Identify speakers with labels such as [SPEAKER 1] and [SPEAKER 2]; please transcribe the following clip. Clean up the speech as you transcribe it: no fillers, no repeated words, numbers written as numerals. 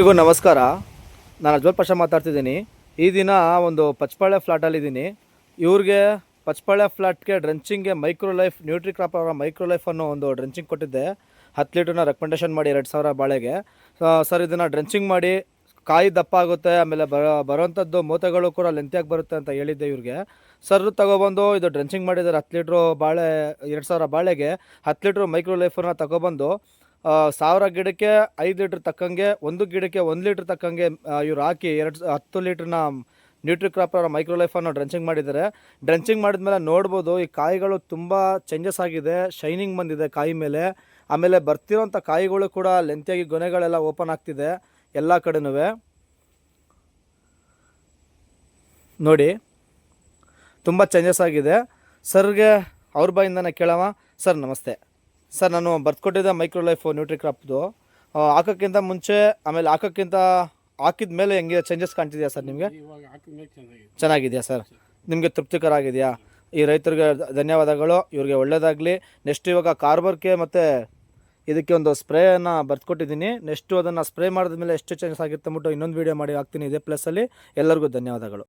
[SPEAKER 1] ಎಲ್ರಿಗೂ ನಮಸ್ಕಾರ. ನಾನು ಅಜ್ವಲ್ ಪಾಷ ಮಾತಾಡ್ತಿದ್ದೀನಿ. ಈ ದಿನ ಒಂದು ಪಚ್ಚಪಾಳ್ಯ ಫ್ಲಾಟಲ್ಲಿದ್ದೀನಿ. ಇವ್ರಿಗೆ ಪಚ್ಚಪಾಳ್ಯ ಫ್ಲಾಟ್ಗೆ ಡ್ರೆಂಚಿಂಗ್ಗೆ ಮೈಕ್ರೋಲೈಫ್ ನ್ಯೂಟ್ರಿಕ್ರಾಪ್ ಅವರ ಮೈಕ್ರೋಲೈಫ್ ಅನ್ನೋ ಒಂದು ಡ್ರೆಂಚಿಂಗ್ ಕೊಟ್ಟಿದ್ದೆ. 10 ಲೀಟ್ರನ್ನ ರೆಕಮೆಂಡೇಷನ್ ಮಾಡಿ 2000 ಬಾಳೆಗೆ. ಸರ್ ಇದನ್ನು ಡ್ರೆಂಚಿಂಗ್ ಮಾಡಿ ಕಾಯಿ ದಪ್ಪ ಆಗುತ್ತೆ, ಆಮೇಲೆ ಬರೋವಂಥದ್ದು ಮೂತೆಗಳು ಕೂಡ ಲೆಂತಿಯಾಗಿ ಬರುತ್ತೆ ಅಂತ ಹೇಳಿದ್ದೆ ಇವ್ರಿಗೆ. ಸರ್ ತಗೊಬಂದು ಇದು ಡ್ರೆಂಚಿಂಗ್ ಮಾಡಿದ್ದಾರೆ. 10 ಲೀಟ್ರು ಬಾಳೆ 2000 ಬಾಳೆಗೆ 10 ಲೀಟ್ರ್ ಮೈಕ್ರೋಲೈಫನ್ನು ತಗೊಬಂದು 1000 ಗಿಡಕ್ಕೆ 5 ಲೀಟ್ರ್ ತಕ್ಕಂಗೆ, ಒಂದು ಗಿಡಕ್ಕೆ 1 ಲೀಟ್ರ್ ತಕ್ಕಂಗೆ ಇವ್ರು ಹಾಕಿ 10 ಲೀಟ್ರನ್ನ ನ್ಯೂಟ್ರಿಕ್ರಾಪ್ ಅವರ ಮೈಕ್ರೋಲೈಫನ್ನು ಡ್ರೆಂಚಿಂಗ್ ಮಾಡಿದ್ದಾರೆ. ಡ್ರೆಂಚಿಂಗ್ ಮಾಡಿದ್ಮೇಲೆ ನೋಡ್ಬೋದು ಈ ಕಾಯಿಗಳು ತುಂಬ ಚೇಂಜಸ್ ಆಗಿದೆ, ಶೈನಿಂಗ್ ಬಂದಿದೆ ಕಾಯಿ ಮೇಲೆ. ಆಮೇಲೆ ಬರ್ತಿರೋಂಥ ಕಾಯಿಗಳು ಕೂಡ ಲೆಂತಿಯಾಗಿ ಗೊನೆಗಳೆಲ್ಲ ಓಪನ್ ಆಗ್ತಿದೆ ಎಲ್ಲ ಕಡೆನೂ. ನೋಡಿ ತುಂಬ ಚೇಂಜಸ್ ಆಗಿದೆ. ಸರ್ಗೆ ಅವ್ರ ಬಾಯಿಂದನೇ ಕೇಳವ. ಸರ್ ನಮಸ್ತೆ. ಸರ್ ನಾನು ಬರ್ಕೊಟ್ಟಿದ್ದೆ ಮೈಕ್ರೋಲೈಫ್ ನ್ಯೂಟ್ರಿಕ್ರಾಪ್ದು ಹಾಕೋಕ್ಕಿಂತ ಮುಂಚೆ ಆಮೇಲೆ ಹಾಕಿದ ಮೇಲೆ ಹೆಂಗೆ ಚೇಂಜಸ್ ಕಾಣ್ತಿದೆಯಾ ಸರ್ ನಿಮಗೆ? ಚೆನ್ನಾಗಿದೆಯಾ ಸರ್? ನಿಮಗೆ ತೃಪ್ತಿಕರ ಆಗಿದೆಯಾ? ಈ ರೈತರಿಗೆ ಧನ್ಯವಾದಗಳು, ಇವ್ರಿಗೆ ಒಳ್ಳೆಯದಾಗಲಿ. ನೆಕ್ಸ್ಟ್ ಇವಾಗ ಕಾರ್ಬರ್ಗೆ ಮತ್ತು ಇದಕ್ಕೆ ಒಂದು ಸ್ಪ್ರೇಯನ್ನು ಬರ್ಕೊಟ್ಟಿದ್ದೀನಿ. ನೆಕ್ಸ್ಟು ಅದನ್ನು ಸ್ಪ್ರೇ ಮಾಡಿದ್ಮೇಲೆ ಎಷ್ಟು ಚೇಂಜಸ್ ಆಗಿರುತ್ತೆ ಅಂದ್ಬಿಟ್ಟು ಇನ್ನೊಂದು ವೀಡಿಯೋ ಮಾಡಿ ಹಾಕ್ತೀನಿ ಇದೇ ಪ್ಲೇಸಲ್ಲಿ. ಎಲ್ಲರಿಗೂ ಧನ್ಯವಾದಗಳು.